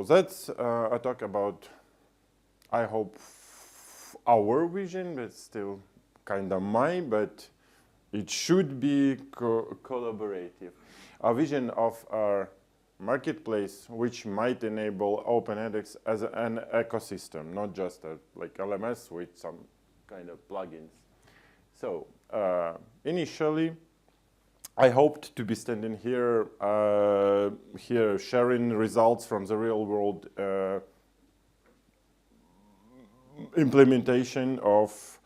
that's a talk about, I hope, our vision, but still kind of mine, but it should be collaborative. A vision of our marketplace which might enable Open edX as an ecosystem, not just a like LMS with some kind of plugins. So initially, I hoped to be standing here, sharing results from the real world implementation of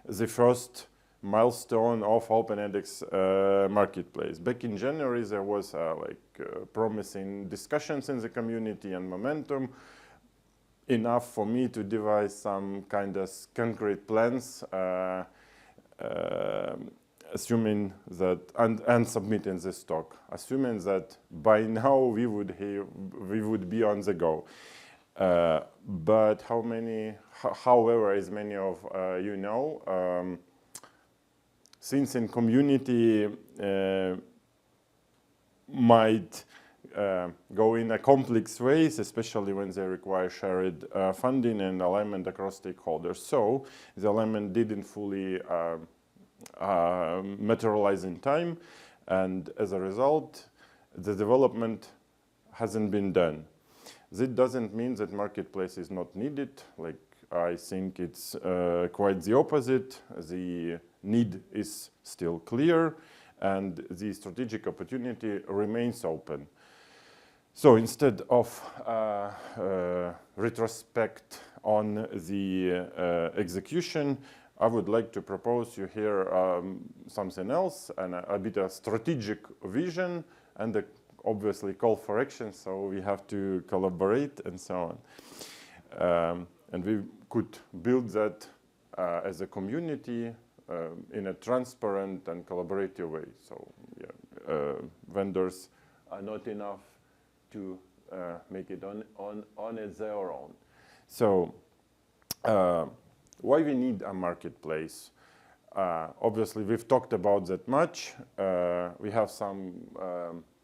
the first milestone of Open edX marketplace. Back in January, there was promising discussions in the community and momentum, enough for me to devise some kind of concrete plans, assuming that, and submitting this talk, assuming that by now we would be on the go. But however, as many of you know, since in community might go in a complex ways, especially when they require shared funding and alignment across stakeholders. So the alignment didn't fully materialize in time, and as a result, the development hasn't been done. This doesn't mean that marketplace is not needed. Like, I think it's quite the opposite. The need is still clear, and the strategic opportunity remains open. So instead of retrospect on the execution, I would like to propose you here something else, and a bit of strategic vision, and obviously call for action, so we have to collaborate and so on. And we could build that as a community in a transparent and collaborative way. So yeah, vendors are not enough to make it on their own. So why we need a marketplace? Obviously, we've talked about that much. We have some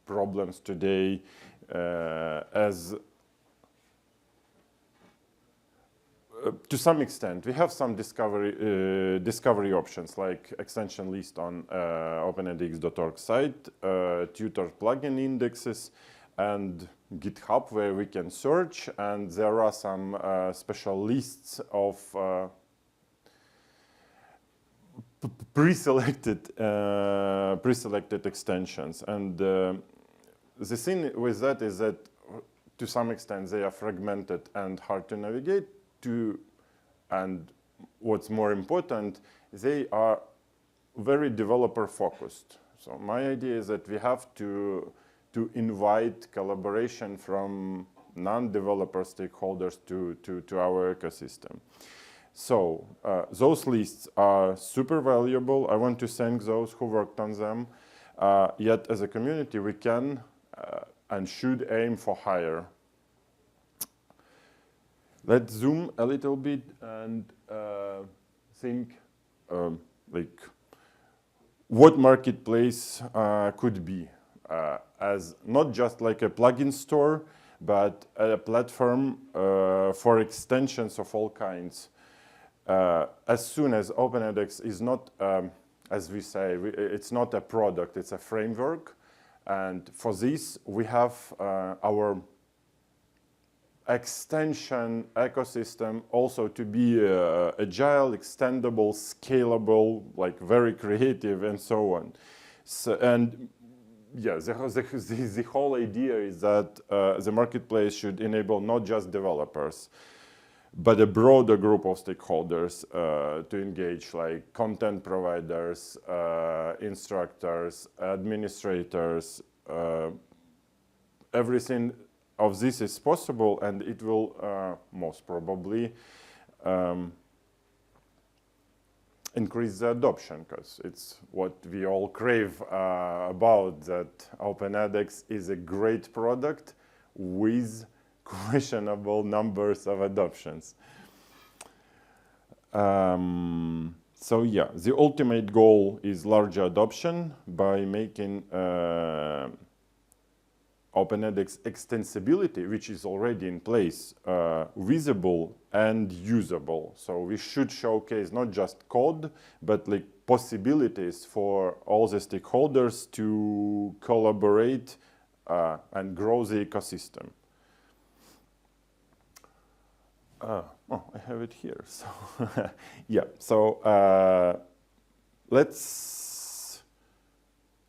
problems today to some extent. We have some discovery options like extension list on openedx.org site, tutor plugin indexes, and GitHub where we can search, and there are some special lists of pre-selected extensions. And the thing with that is that to some extent they are fragmented and hard to navigate to, and what's more important, they are very developer focused. So my idea is that we have to invite collaboration from non-developer stakeholders to our ecosystem. So those lists are super valuable. I want to thank those who worked on them. Yet as a community, we can and should aim for higher. Let's zoom a little bit and think like what marketplace could be as not just like a plugin store, but a platform for extensions of all kinds. As soon as Open edX is not, as we say, it's not a product, it's a framework. And for this, we have our extension ecosystem also to be agile, extendable, scalable, like very creative, and so on. So, and yeah, the whole idea is that the marketplace should enable not just developers, but a broader group of stakeholders to engage, like content providers, instructors, administrators. Everything of this is possible, and it will most probably increase the adoption, because it's what we all crave about, that Open edX is a great product with questionable numbers of adoptions. So yeah, the ultimate goal is larger adoption by making OpenEdX extensibility, which is already in place, visible and usable. So we should showcase not just code, but like possibilities for all the stakeholders to collaborate and grow the ecosystem. Oh, I have it here. So yeah, so let's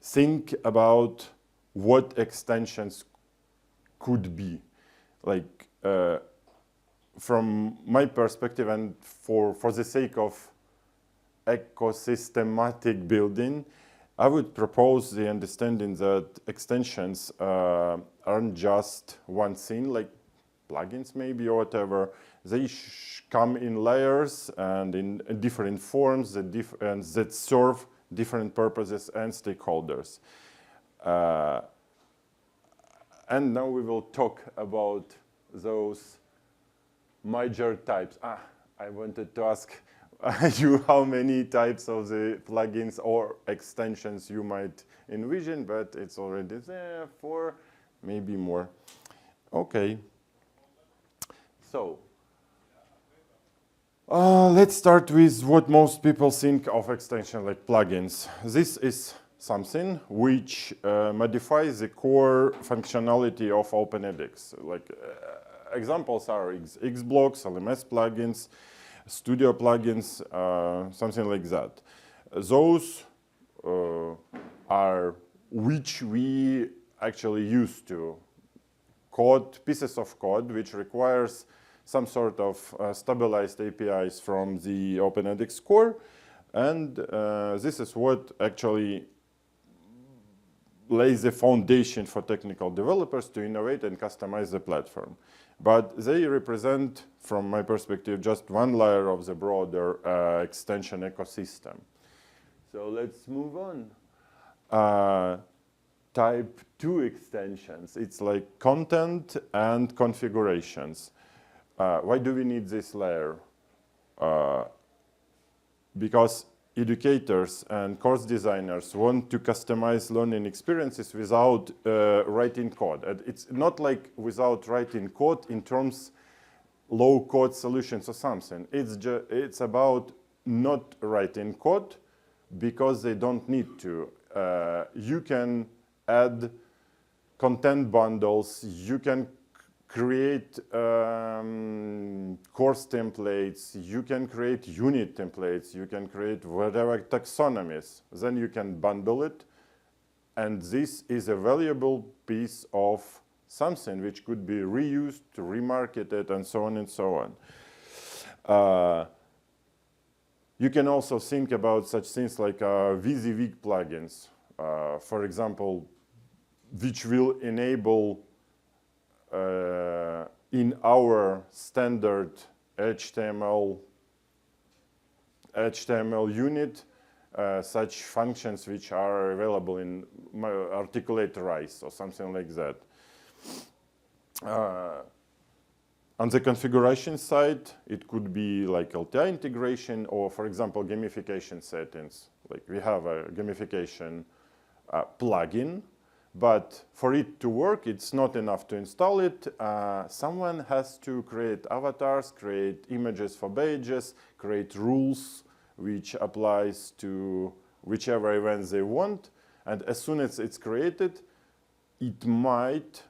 think about what extensions could be. Like from my perspective, and for the sake of ecosystematic building, I would propose the understanding that extensions aren't just one thing, like plugins maybe or whatever. They come in layers and in different forms that serve different purposes and stakeholders. And now we will talk about those major types. I wanted to ask you how many types of the plugins or extensions you might envision, but it's already there, 4, maybe more. Okay. So let's start with what most people think of extension, like plugins. This is something which modifies the core functionality of OpenEdX. Like examples are Xblocks, LMS plugins, Studio plugins, something like that. Those are which we actually use to code, pieces of code, which requires some sort of stabilized APIs from the OpenEdX core. And this is what actually lays the foundation for technical developers to innovate and customize the platform. But they represent, from my perspective, just one layer of the broader extension ecosystem. So let's move on. Type 2 extensions. It's like content and configurations. Why do we need this layer? Because educators and course designers want to customize learning experiences without writing code. And it's not like without writing code in terms low-code solutions or something. It's about not writing code because they don't need to. You can add content bundles. You can create course templates, you can create unit templates, you can create whatever taxonomies, then you can bundle it, and this is a valuable piece of something which could be reused, remarketed, and so on and so on. You can also think about such things like WYSIWYG plugins, for example, which will enable in our standard HTML unit, such functions which are available in articulate RISE or something like that. On the configuration side, it could be like LTI integration or, for example, gamification settings. Like we have a gamification plugin. But for it to work, it's not enough to install it. Someone has to create avatars, create images for badges, create rules which applies to whichever events they want. And as soon as it's created, it might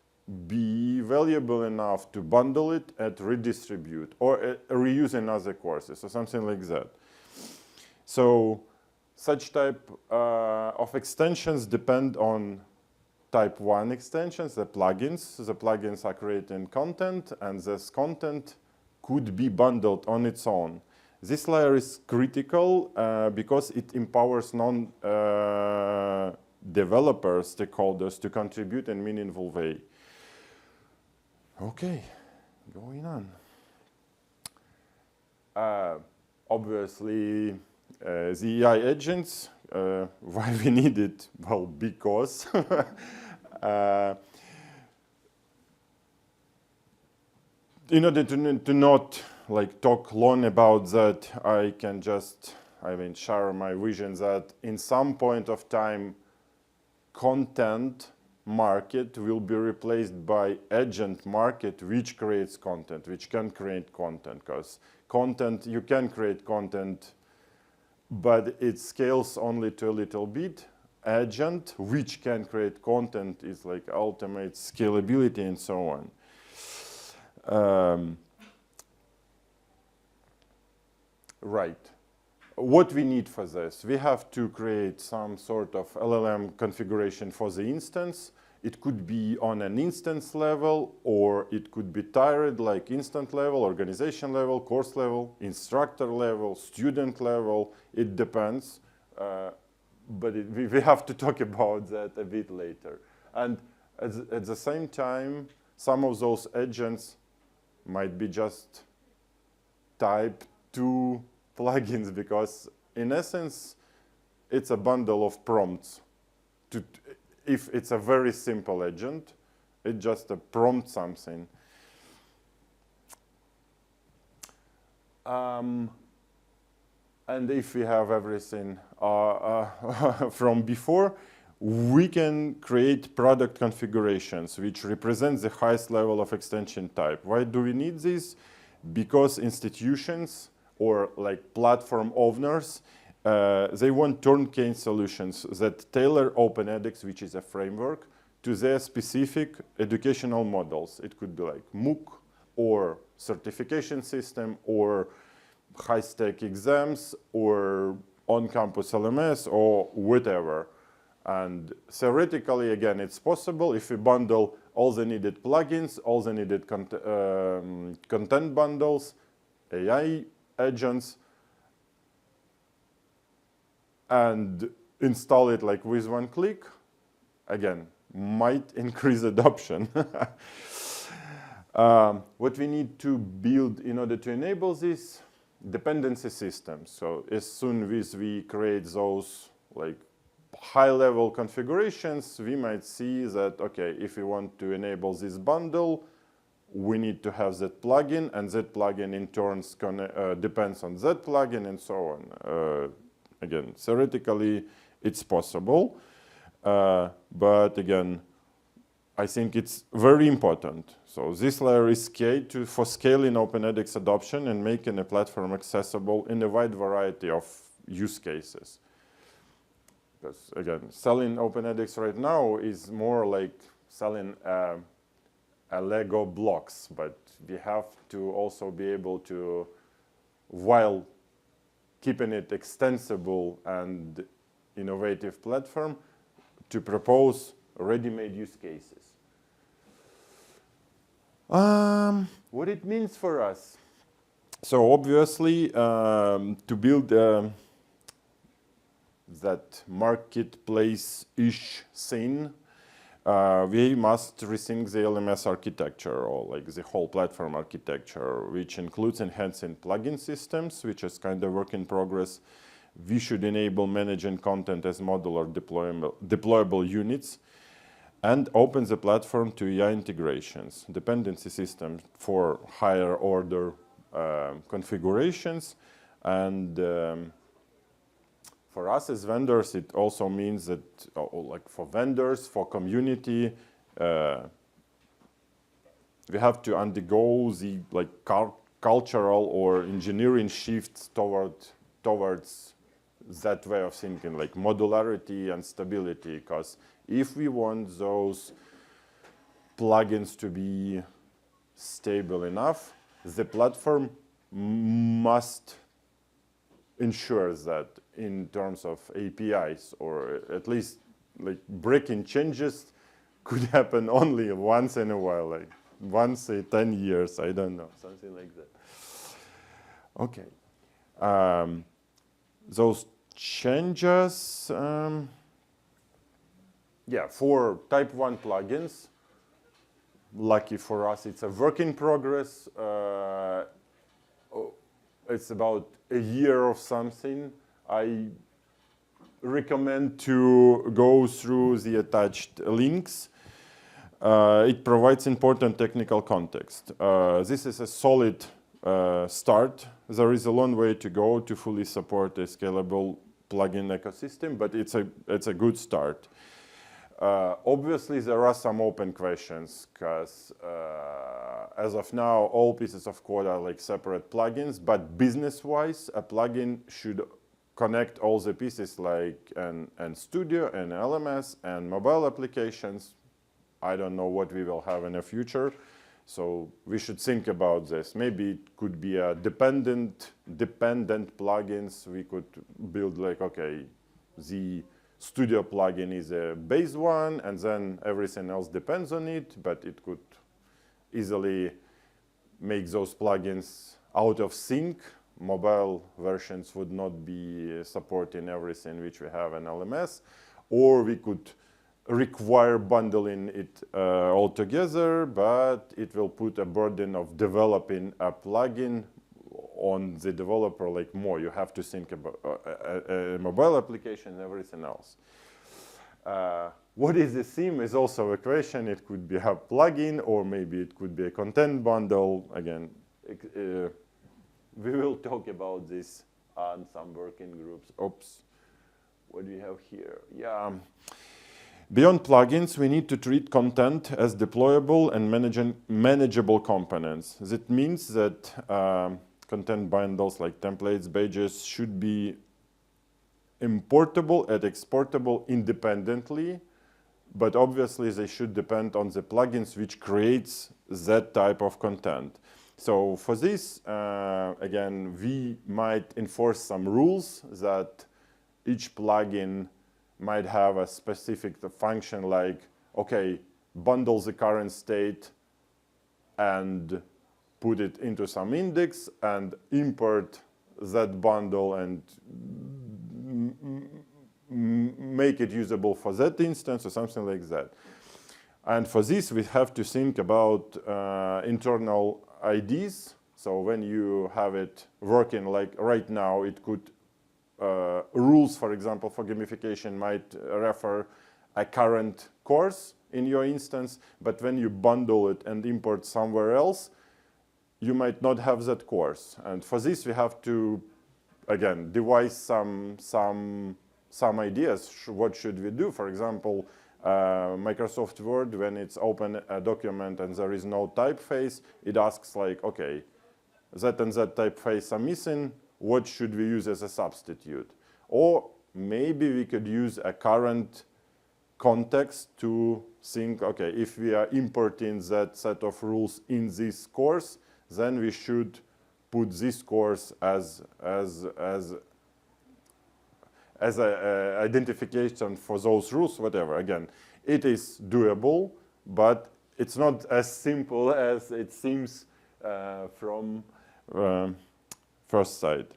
be valuable enough to bundle it and redistribute or reuse in other courses or something like that. So such type of extensions depend on Type 1 extensions, the plugins. The plugins are creating content, and this content could be bundled on its own. This layer is critical because it empowers non-developer stakeholders to contribute in a meaningful way. Okay, going on. Obviously, the AI agents, why we need it? Well, because in order to not like talk long about that, I can just, share my vision that in some point of time, content market will be replaced by agent market, which creates content, which can create content, because content, you can create content, but it scales only to a little bit. Agent, which can create content, is like ultimate scalability and so on. Right. What we need for this? We have to create some sort of LLM configuration for the instance. It could be on an instance level, or it could be tiered like instant level, organization level, course level, instructor level, student level. It depends. But we have to talk about that a bit later. And at the same time, some of those agents might be just type 2 plugins, because in essence, it's a bundle of prompts. If it's a very simple agent, it just prompts something. And if we have everything from before, we can create product configurations which represent the highest level of extension type. Why do we need this? Because institutions or like platform owners, they want turnkey solutions that tailor Open edX, which is a framework, to their specific educational models. It could be like MOOC or certification system or high-stake exams or on-campus LMS or whatever. And theoretically, again, it's possible if we bundle all the needed plugins, all the needed content bundles, AI agents, and install it like with one click, again, might increase adoption. What we need to build in order to enable this, dependency systems. So as soon as we create those like high-level configurations, we might see that, okay, if we want to enable this bundle, we need to have that plugin, and that plugin in turn depends on that plugin, and so on. Again, theoretically, it's possible, but again, I think it's very important. So this layer is key for scaling Open edX adoption and making a platform accessible in a wide variety of use cases. Because again, selling Open edX right now is more like selling a Lego blocks, but we have to also be able to, while keeping it extensible and innovative platform, to propose ready-made use cases. What it means for us? So obviously, to build that marketplace-ish thing, we must rethink the LMS architecture, or like the whole platform architecture, which includes enhancing plugin systems, which is kind of work in progress. We should enable managing content as modular deployable units, and open the platform to AI integrations, dependency systems for higher order configurations. And for us as vendors, it also means that, like for vendors, for community, we have to undergo the like cultural or engineering shifts towards that way of thinking, like modularity and stability. Because if we want those plugins to be stable enough, the platform must ensure that in terms of APIs, or at least like breaking changes could happen only once in a while, like once in 10 years, I don't know, something like that. Okay. Those changes, yeah, for type 1 plugins, lucky for us, it's a work in progress. It's about a year of something. I recommend to go through the attached links. It provides important technical context. This is a solid start. There is a long way to go to fully support a scalable plugin ecosystem, but it's a good start. Obviously, there are some open questions because as of now, all pieces of code are like separate plugins, but business-wise, a plugin should connect all the pieces like and Studio and LMS and mobile applications. I don't know what we will have in the future, so we should think about this. Maybe it could be a dependent plugins. We could build like, okay, the Studio plugin is a base one, and then everything else depends on it, but it could easily make those plugins out of sync. Mobile versions would not be supporting everything which we have in LMS, or we could require bundling it all together, but it will put a burden of developing a plugin on the developer like more. You have to think about a mobile application and everything else. What is the theme is also a question. It could be a plugin, or maybe it could be a content bundle. Again, we will talk about this on some working groups. Oops, what do we have here? Yeah. Beyond plugins, we need to treat content as deployable and manageable components. That means that content bundles like templates, pages should be importable and exportable independently, but obviously they should depend on the plugins which creates that type of content. So for this, again, we might enforce some rules that each plugin might have a specific function like, okay, bundle the current state and put it into some index and import that bundle and make it usable for that instance or something like that. And for this, we have to think about internal IDs. So when you have it working like right now, it could, rules, for example, for gamification might refer a current course in your instance, but when you bundle it and import somewhere else, you might not have that course. And for this, we have to, again, devise some ideas. What should we do? For example, Microsoft Word, when it's open a document and there is no typeface, it asks like, okay, that and that typeface are missing. What should we use as a substitute? Or maybe we could use a current context to think, okay, if we are importing that set of rules in this course, then we should put this course as a identification for those rules, whatever. Again, it is doable, but it's not as simple as it seems from first sight.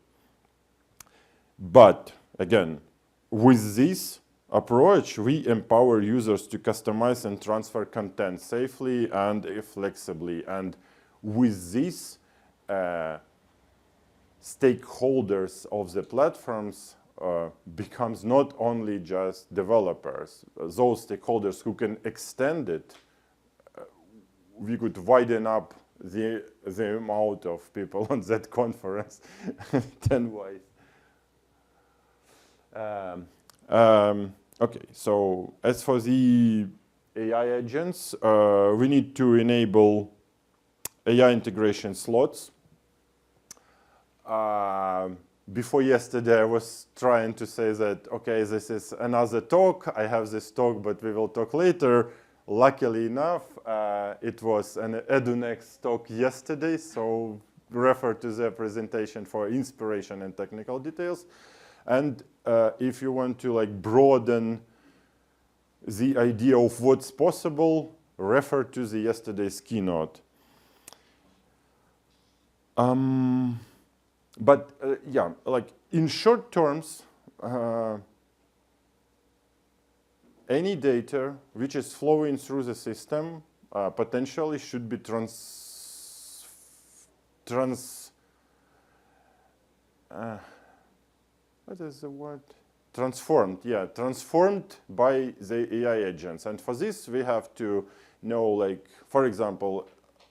But again, with this approach, we empower users to customize and transfer content safely and flexibly. And with this, stakeholders of the platforms becomes not only just developers. Those stakeholders who can extend it, we could widen up the amount of people on that conference 10 ways. Okay, so as for the AI agents, we need to enable AI integration slots. Before yesterday, I was trying to say that, okay, this is another talk. I have this talk, but we will talk later. Luckily enough, it was an EduNext talk yesterday, so refer to the presentation for inspiration and technical details. And if you want to like broaden the idea of what's possible, refer to the yesterday's keynote. But yeah, like in short terms, any data which is flowing through the system potentially should be what is the word? Transformed, yeah, transformed by the AI agents. And for this, we have to know, like, for example,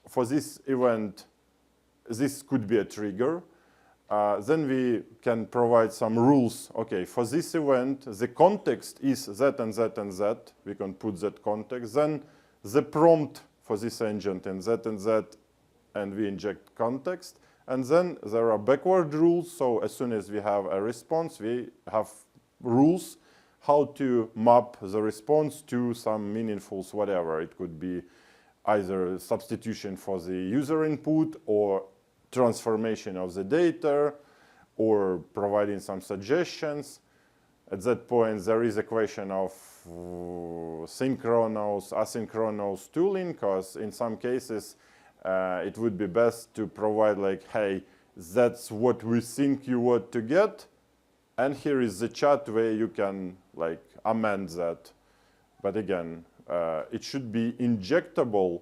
for this event, this could be a trigger. then we can provide some rules. Okay, for this event, the context is that and that and that. We can put that context. Then the prompt for this agent and that, and we inject context. And then there are backward rules. So as soon as we have a response, we have rules how to map the response to some meaningful whatever. It could be either substitution for the user input or transformation of the data or providing some suggestions. At that point, there is a question of synchronous, asynchronous tooling, because in some cases, it would be best to provide like, hey, that's what we think you want to get. And here is the chat where you can like amend that. But again, it should be injectable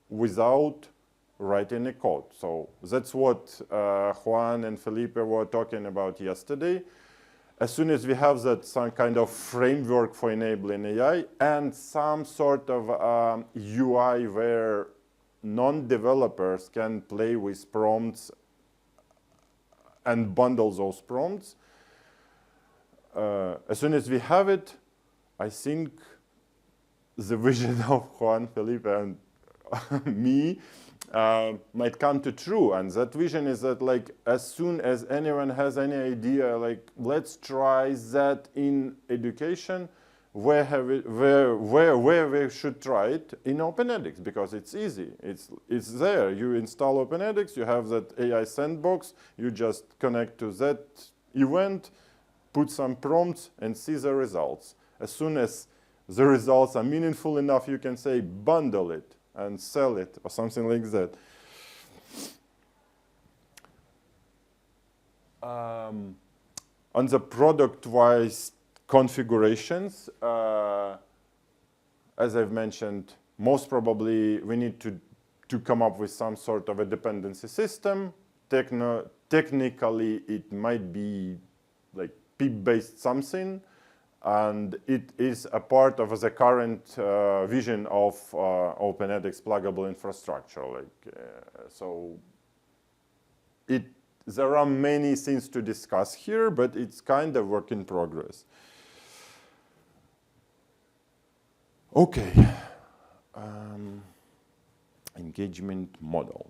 without writing a code. So that's what Juan and Felipe were talking about yesterday. As soon as we have that some kind of framework for enabling AI and some sort of UI where non-developers can play with prompts and bundle those prompts, as soon as we have it, I think the vision of Juan, Felipe, and me might come to true. And that vision is that like as soon as anyone has any idea, like let's try that in education, where we should try it in OpenEdX, because it's easy. It's there. You install OpenEdX, you have that AI sandbox, you just connect to that event, put some prompts, and see the results. As soon as the results are meaningful enough, you can say bundle it and sell it or something like that. On the product-wise configurations, as I've mentioned, most probably we need to come up with some sort of a dependency system. Technically, it might be like pip-based something, and it is a part of the current vision of OpenEdX pluggable infrastructure. So there are many things to discuss here, but it's kind of work in progress. Okay, engagement model.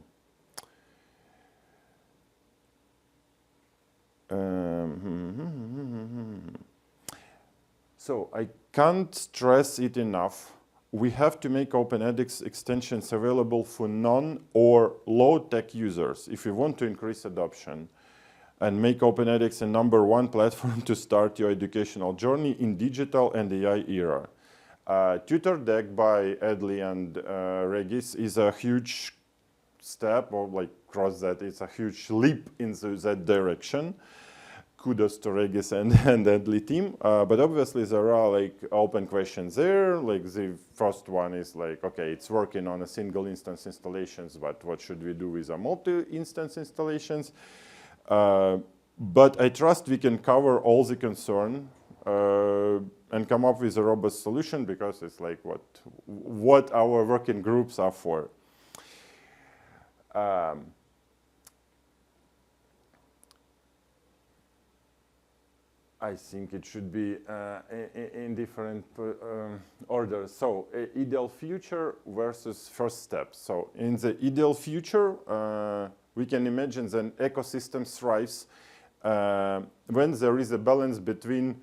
So I can't stress it enough. We have to make OpenEdX extensions available for non or low-tech users if you want to increase adoption and make OpenEdX a #1 platform to start your educational journey in digital and AI era. Tutor Deck by Adley and Regis is a huge step, or like cross that, it's a huge leap into that direction. Kudos to Regis and Adley team. But obviously there are like open questions there. Like the first one is like, okay, it's working on a single instance installations, but what should we do with a multi-instance installations? But I trust we can cover all the concern and come up with a robust solution, because it's like what our working groups are for. I think it should be in different orders. So ideal future versus first steps. So in the ideal future, we can imagine that an ecosystem thrives when there is a balance between,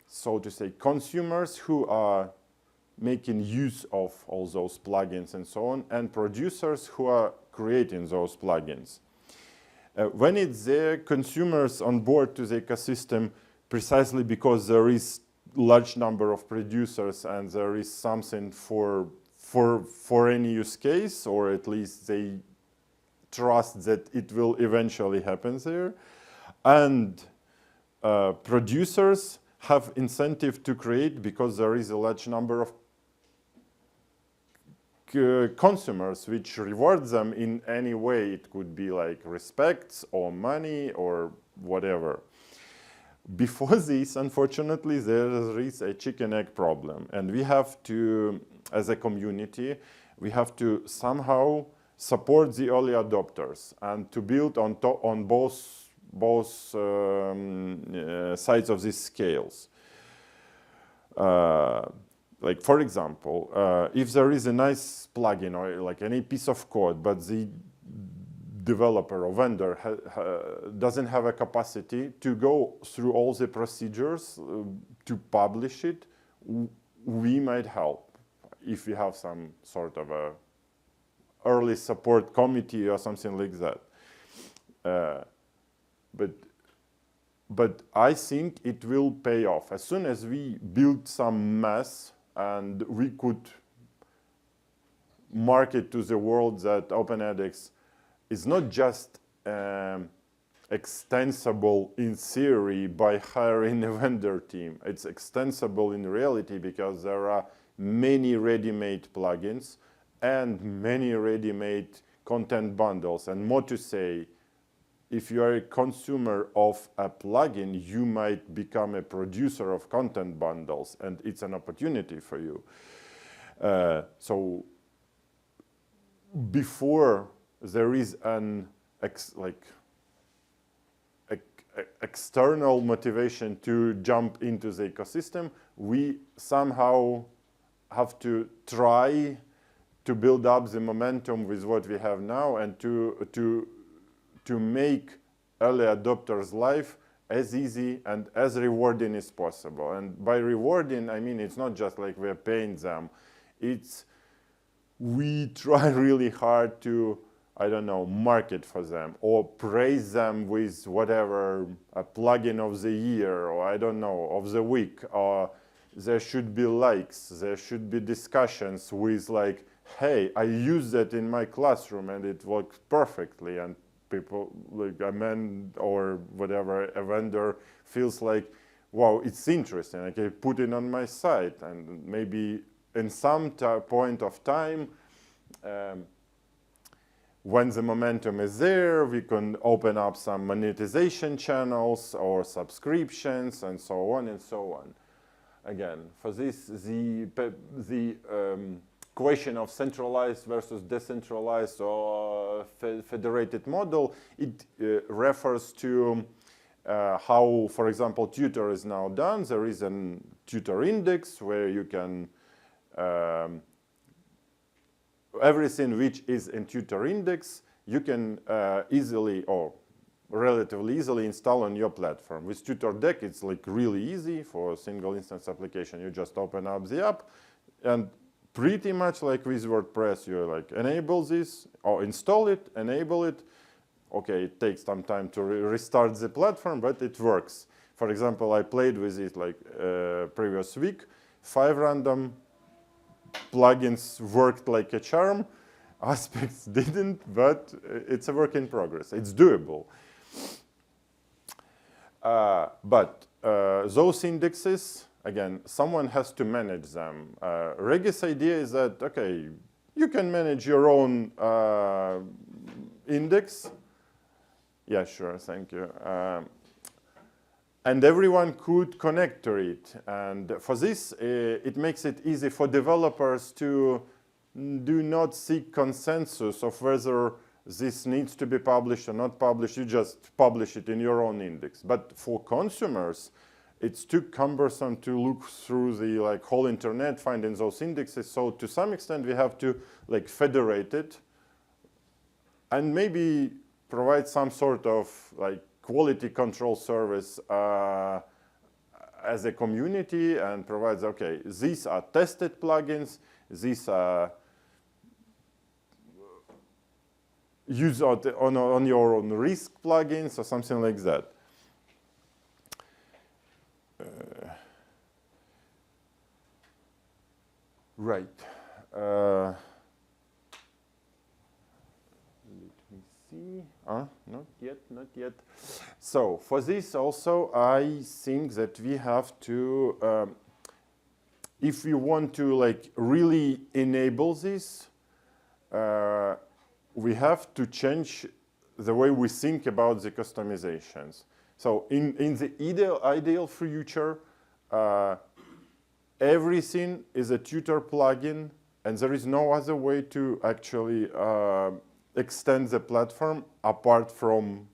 so to say, consumers who are making use of all those plugins and so on, and producers who are creating those plugins. When it's there, consumers on board to the ecosystem, precisely because there is large number of producers and there is something for any use case, or at least they trust that it will eventually happen there. And producers have incentive to create because there is a large number of consumers which reward them in any way. It could be like respects or money or whatever. Before this, unfortunately, there is a chicken-egg problem, and we have to, as a community, we have to somehow support the early adopters and to build on both sides of these scales. Like for example, if there is a nice plugin or like any piece of code, but the developer or vendor doesn't have a capacity to go through all the procedures to publish it, we might help if we have some sort of a early support committee or something like that. But I think it will pay off. As soon as we build some mass and we could market to the world that OpenEdX is not just extensible in theory by hiring a vendor team. It's extensible in reality because there are many ready-made plugins and many ready-made content bundles. And more to say, if you are a consumer of a plugin, you might become a producer of content bundles, and it's an opportunity for you. So before there is an external motivation to jump into the ecosystem, we somehow have to try to build up the momentum with what we have now and to make early adopters' life as easy and as rewarding as possible. And by rewarding, I mean it's not just like we're paying them. It's we try really hard to, I don't know, market for them or praise them with whatever, a plugin of the year or I don't know, of the week. Or there should be likes, there should be discussions with like, hey, I use that in my classroom and it works perfectly. And people, like a man or whatever, a vendor feels like, wow, it's interesting. I can put it on my site, and maybe in some point of time, when the momentum is there, we can open up some monetization channels or subscriptions and so on and so on. Again, for this, the question of centralized versus decentralized or federated model, it refers to how, for example, tutor is now done. There is a tutor index where you can, everything which is in tutor index, you can easily or relatively easily install on your platform. With tutor deck, it's like really easy for a single instance application. You just open up the app and pretty much like with WordPress, you like enable this or install it, enable it. Okay, it takes some time to restart the platform, but it works. For example, I played with it like previous week. 5 random plugins worked like a charm. Aspects didn't, but it's a work in progress. It's doable. But those indexes, again, someone has to manage them. Regi's idea is that, okay, you can manage your own index. Yeah, sure, thank you. And everyone could connect to it. And for this, it makes it easy for developers to do not seek consensus of whether this needs to be published or not published. You just publish it in your own index. But for consumers, it's too cumbersome to look through the like whole internet, finding those indexes. So to some extent, we have to like federate it and maybe provide some sort of like quality control service as a community and provides, okay, these are tested plugins, these are use on your own risk plugins or something like that. Right. Let me see. Not yet. So for this also, I think that we have to, if we want to like really enable this, we have to change the way we think about the customizations. So in the ideal future, everything is a tutor plugin, and there is no other way to actually extend the platform apart from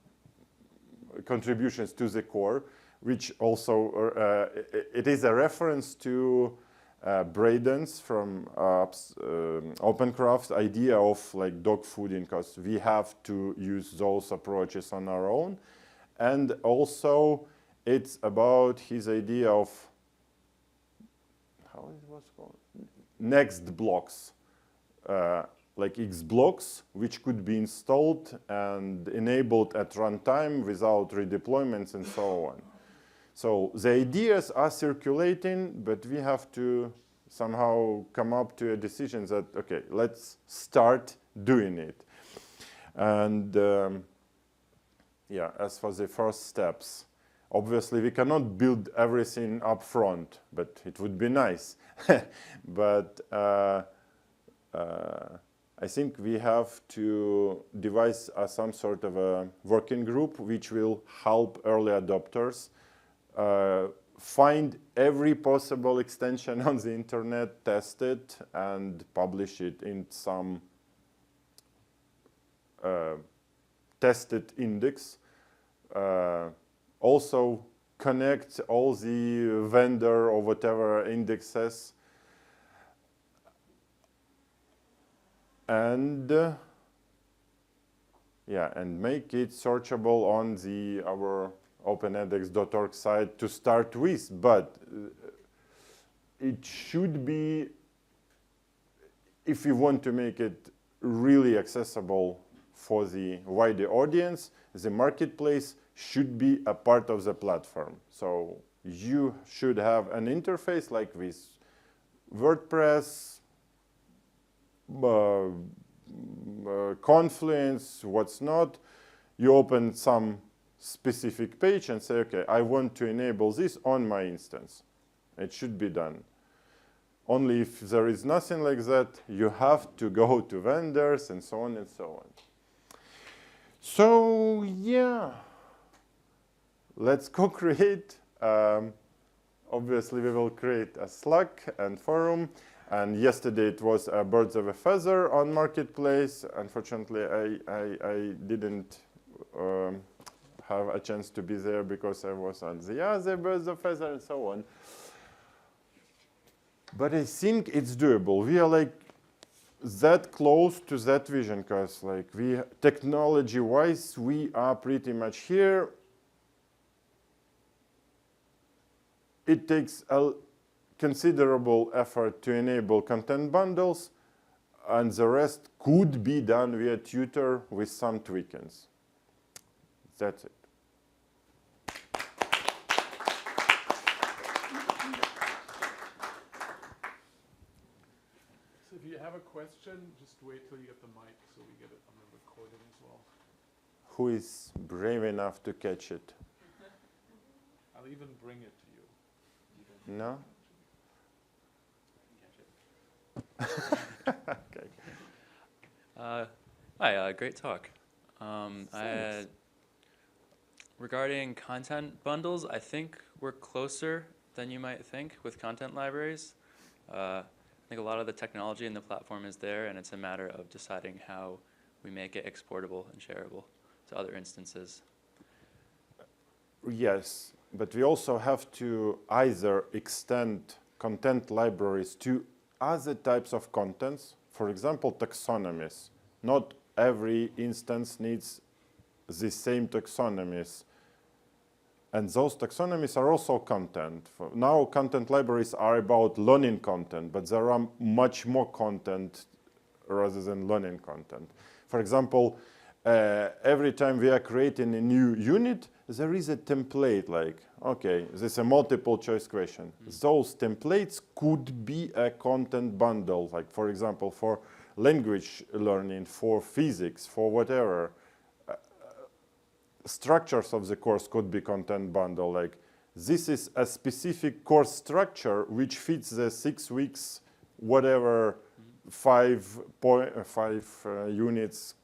contributions to the core, which also, it is a reference to Braden's from OpenCraft's idea of like dog fooding, because we have to use those approaches on our own. And also it's about his idea of, how it was called? Next blocks, like X blocks, which could be installed and enabled at runtime without redeployments and so on. So the ideas are circulating, but we have to somehow come up to a decision that, okay, let's start doing it. And yeah, as for the first steps, obviously we cannot build everything up front, but it would be nice. But I think we have to devise some sort of a working group which will help early adopters find every possible extension on the internet, test it, and publish it in some tested index. Also connect all the vendor or whatever indexes, and yeah, and make it searchable on our openedx.org site to start with. But it should be, if you want to make it really accessible for the wider audience, the marketplace should be a part of the platform. So you should have an interface like with WordPress, Confluence, what's not. You open some specific page and say, okay, I want to enable this on my instance. It should be done. Only if there is nothing like that, you have to go to vendors and so on and so on. So yeah, let's co-create. Obviously, we will create a Slack and forum. And yesterday it was a birds of a feather on Marketplace. Unfortunately, I didn't have a chance to be there because I was on the other birds of feather and so on. But I think it's doable. We are like that close to that vision, because like technology-wise, we are pretty much here. It takes a considerable effort to enable content bundles, and the rest could be done via tutor with some tweakings. That's it. So if you have a question, just wait till you get the mic so we get it on the recording as well. Who is brave enough to catch it? I'll even bring it to you. No? Okay. Hi, great talk. Regarding content bundles, I think we're closer than you might think with content libraries. I think a lot of the technology in the platform is there, and it's a matter of deciding how we make it exportable and shareable to other instances. Yes, but we also have to either extend content libraries to other types of contents. For example, taxonomies. Not every instance needs the same taxonomies. And those taxonomies are also content. Now content libraries are about learning content, but there are much more content rather than learning content. For example, every time we are creating a new unit, there is a template like, okay, this is a multiple choice question. Those templates could be a content bundle, like for example, for language learning, for physics, for whatever. Structures of the course could be content bundle, like this is a specific course structure which fits the 6 weeks, whatever, 5 units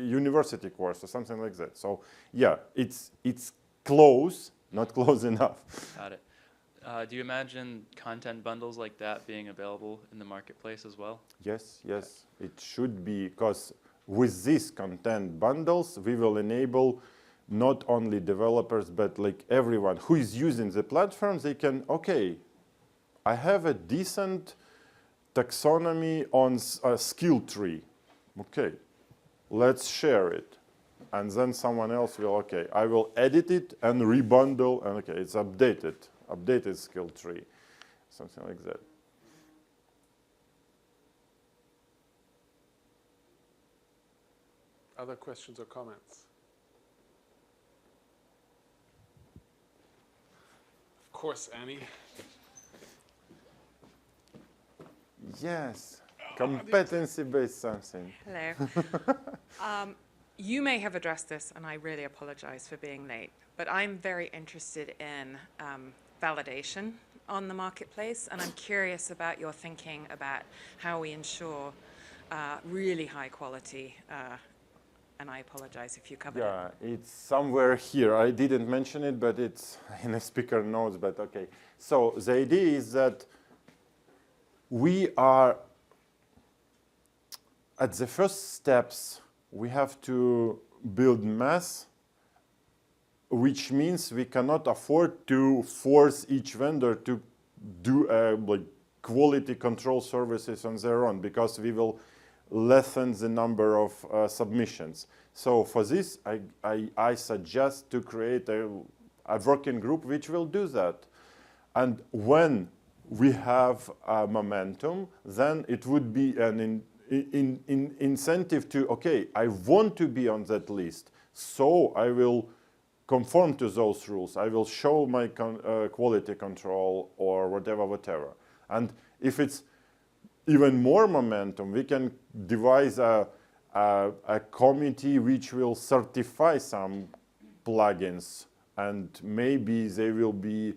university course or something like that. So yeah, it's close, not close enough. Got it. Do you imagine content bundles like that being available in the marketplace as well? Yes, yes, it should be, because with these content bundles, we will enable not only developers, but like everyone who is using the platforms, they can, okay, I have a decent taxonomy on a skill tree. Okay, let's share it. And then someone else will, okay, I will edit it and rebundle, and okay, it's updated skill tree, something like that. Other questions or comments? Of course, Annie. Yes, competency-based something. Hello. You may have addressed this, and I really apologize for being late, but I'm very interested in validation on the marketplace, and I'm curious about your thinking about how we ensure really high quality, and I apologize if you covered it. Yeah, it's somewhere here. I didn't mention it, but it's in the speaker notes, but okay. So the idea is that we are at the first steps. We have to build mass, which means we cannot afford to force each vendor to do like quality control services on their own, because we will lessen the number of submissions. So for this, I suggest to create a working group which will do that. And when we have momentum, then it would be an incentive to, okay, I want to be on that list, so I will conform to those rules. I will show my quality control or whatever. And if it's even more momentum, we can devise a committee which will certify some plugins, and maybe they will be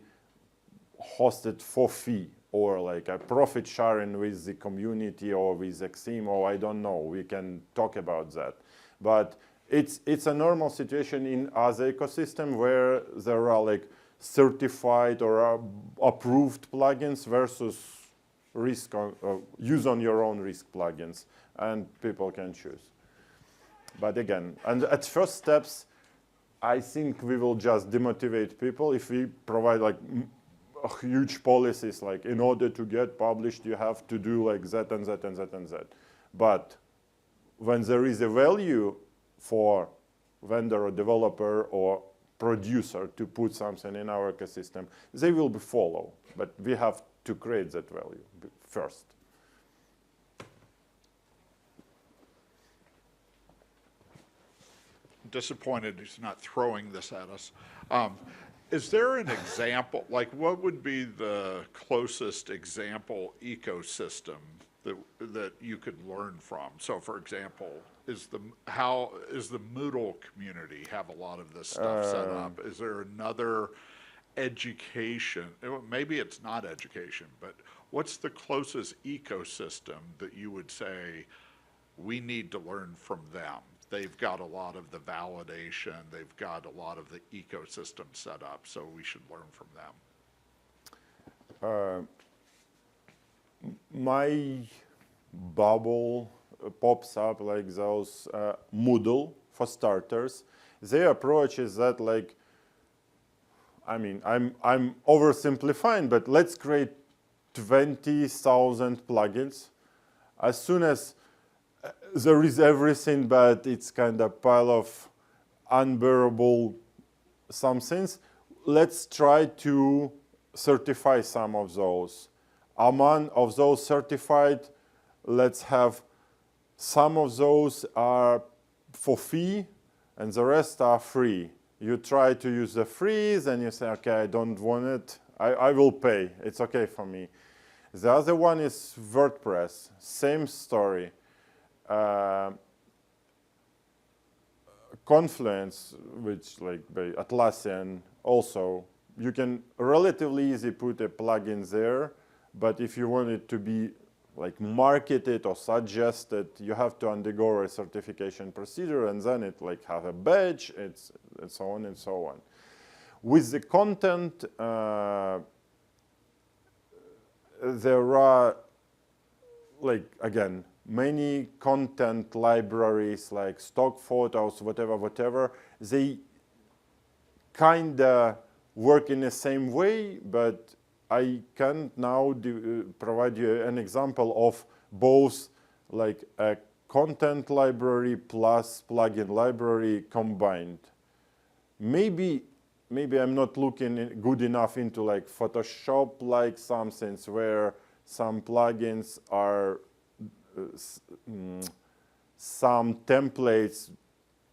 hosted for fee, or like a profit sharing with the community or with Exim, or I don't know. We can talk about that. But it's a normal situation in other ecosystem where there are like certified or approved plugins versus risk use on your own risk plugins, and people can choose. But again, and at first steps, I think we will just demotivate people if we provide like huge policies, like in order to get published, you have to do like that and that and that and that. But when there is a value for vendor or developer or producer to put something in our ecosystem, they will be follow. But we have to create that value first. Disappointed he's not throwing this at us. Is there an example, like what would be the closest example ecosystem that you could learn from? So for example, how is the Moodle community have a lot of this stuff set up? Is there another education, maybe it's not education, but what's the closest ecosystem that you would say we need to learn from them? They've got a lot of the validation, they've got a lot of the ecosystem set up, so we should learn from them. My bubble pops up like those Moodle, for starters. Their approach is that like, I mean, I'm oversimplifying, but let's create 20,000 plugins. As soon as there is everything, but it's kind of pile of unbearable some things, let's try to certify some of those. Among of those certified, let's have some of those are for fee and the rest are free. You try to use the free, then you say, okay, I don't want it, I will pay, it's okay for me. The other one is WordPress, same story. Confluence, which like by Atlassian, also, you can relatively easy put a plugin there, but if you want it to be like marketed or suggested, you have to undergo a certification procedure, and then it like have a badge, and so on and so on. With the content there are, like, again, many content libraries like stock photos, whatever, they kind of work in the same way, but I can now provide you an example of both like a content library plus plugin library combined. Maybe I'm not looking good enough into like Photoshop like some things where some plugins are some templates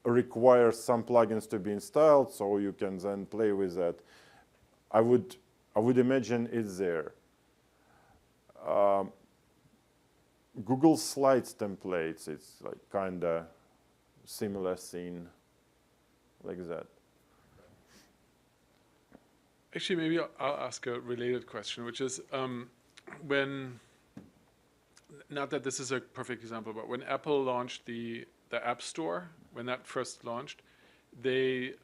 require some plugins to be installed, so you can then play with that. I would imagine it's there. Google Slides templates, it's like kind of similar scene like that. Actually, maybe I'll ask a related question, which is when, not that this is a perfect example, but when Apple launched the App Store, when that first launched, they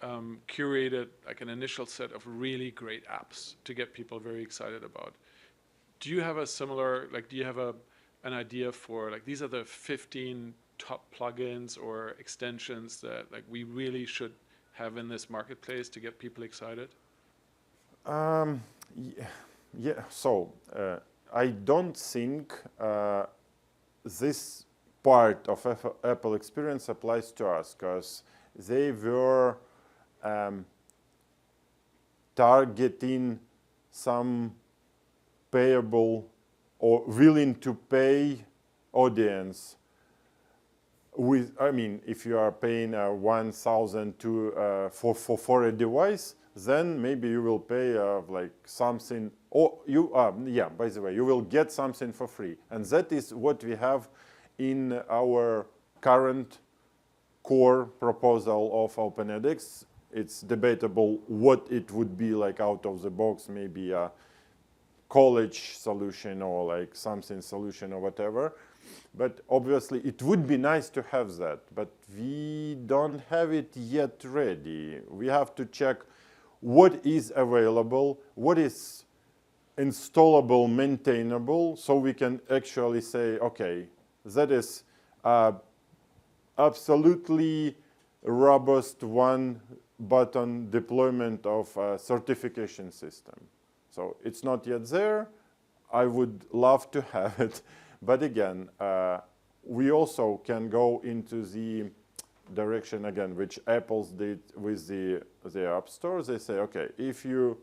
curated like an initial set of really great apps to get people very excited about. Do you have a similar, like, do you have an idea for, like, these are the 15 top plugins or extensions that, like, we really should have in this marketplace to get people excited? Yeah, so I don't think this part of Apple experience applies to us, because they were targeting some payable or willing to pay audience. With, I mean, if you are paying 1,000 for a device, then maybe you will pay like something, or you, yeah, by the way, you will get something for free. And that is what we have in our current core proposal of OpenEdX. It's debatable what it would be like out of the box, maybe a college solution or like something solution or whatever. But obviously it would be nice to have that, but we don't have it yet ready. We have to check what is available, what is installable, maintainable, so we can actually say, okay, that is absolutely robust one-button deployment of a certification system. So it's not yet there. I would love to have it. But again, we also can go into the direction, again, which Apple did with the App Store. They say, okay, if you,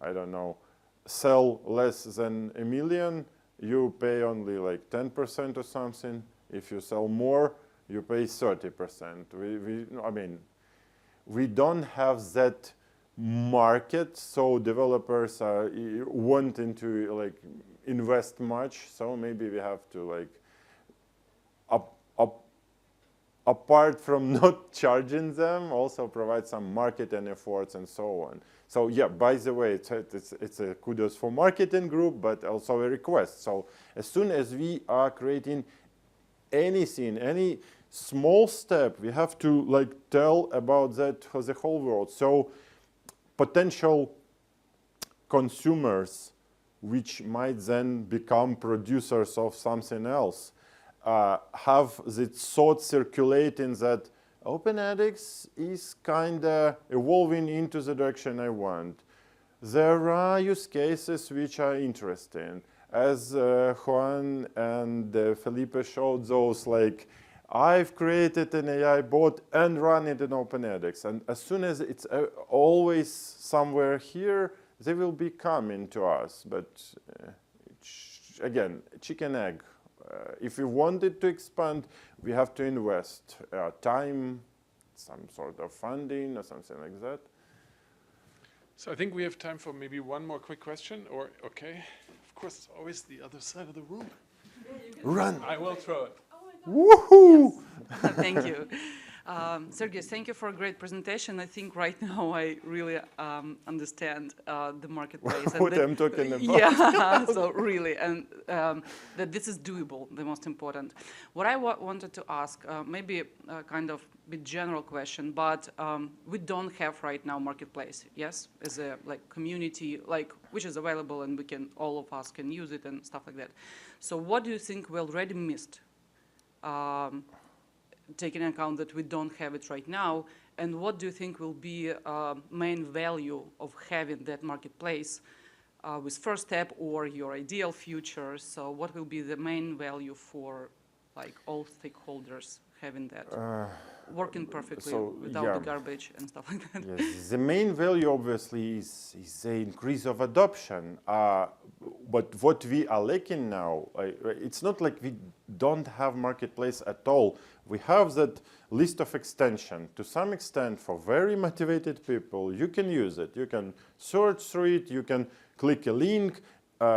I don't know, sell less than 1 million, you pay only like 10% or something. If you sell more, you pay 30%. I mean, we don't have that market, so developers are wanting to like invest much. So maybe we have to like, apart from not charging them, also provide some marketing efforts and so on. So yeah, by the way, it's a kudos for marketing group, but also a request. So as soon as we are creating anything, any small step, we have to like tell about that for the whole world. So potential consumers, which might then become producers of something else, have the thought circulating that OpenEdX is kind of evolving into the direction I want. There are use cases which are interesting. As Juan and Felipe showed those, like, I've created an AI bot and run it in OpenEdX. And as soon as it's always somewhere here, they will be coming to us. But again, chicken egg. If we want it to expand, we have to invest time, some sort of funding or something like that. So I think we have time for maybe one more quick question, or, okay. Of course, it's always the other side of the room. Run! I will throw it. Woohoo! Thank you. Sergiy, thank you for a great presentation. I think right now I really understand the marketplace. What I'm talking about. Yeah, so really, and that this is doable, the most important. What I wanted to ask, maybe a kind of bit general question, but we don't have right now marketplace, yes? As a community, which is available and all of us can use it and stuff like that. So what do you think we already missed? Taking into account that we don't have it right now, and what do you think will be main value of having that marketplace with first step or your ideal future? So what will be the main value for all stakeholders having that working perfectly without the garbage and stuff like that? Yes, the main value obviously is the increase of adoption. But what we are lacking now, it's not like we don't have marketplace at all. We have that list of extension. To some extent, for very motivated people, you can use it. You can search through it. You can click a link.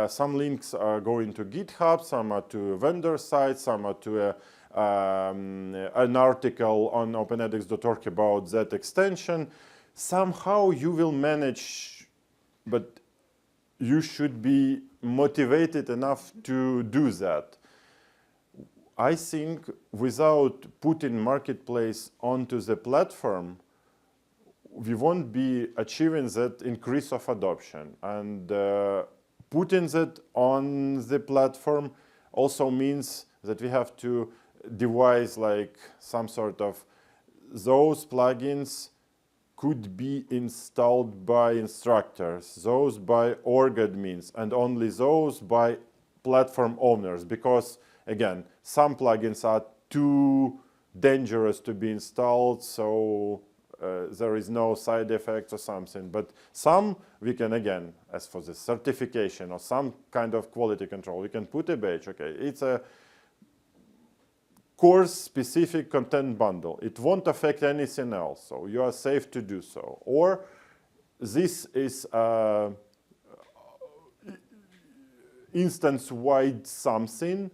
Some links are going to GitHub, some are to vendor sites, some are to an article on openedx.org about that extension. Somehow you will manage, but you should be motivated enough to do that. I think without putting marketplace onto the platform, we won't be achieving that increase of adoption. And putting that on the platform also means that we have to devise some sort of those plugins could be installed by instructors, those by org admins, and only those by platform owners. Because, again, some plugins are too dangerous to be installed, so there is no side effects or something. But some we can, again, as for the certification or some kind of quality control, we can put a badge. Okay, it's a course-specific content bundle. It won't affect anything else, so you are safe to do so. Or this is instance-wide something.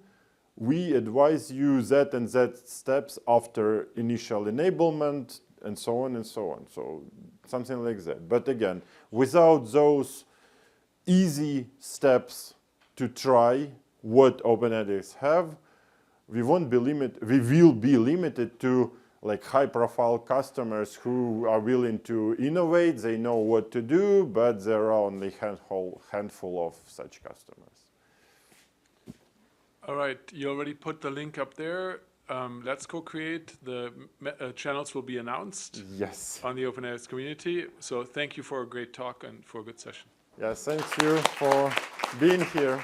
We advise you that and that steps after initial enablement, and so on and so on. So something like that. But again, without those easy steps to try what OpenEdX have, we won't be limited. We will be limited to high-profile customers who are willing to innovate. They know what to do, but there are only handful of such customers. All right, you already put the link up there. Let's co-create. The channels will be announced on the OpenEdX community. So thank you for a great talk and for a good session. Yes, thank you for being here.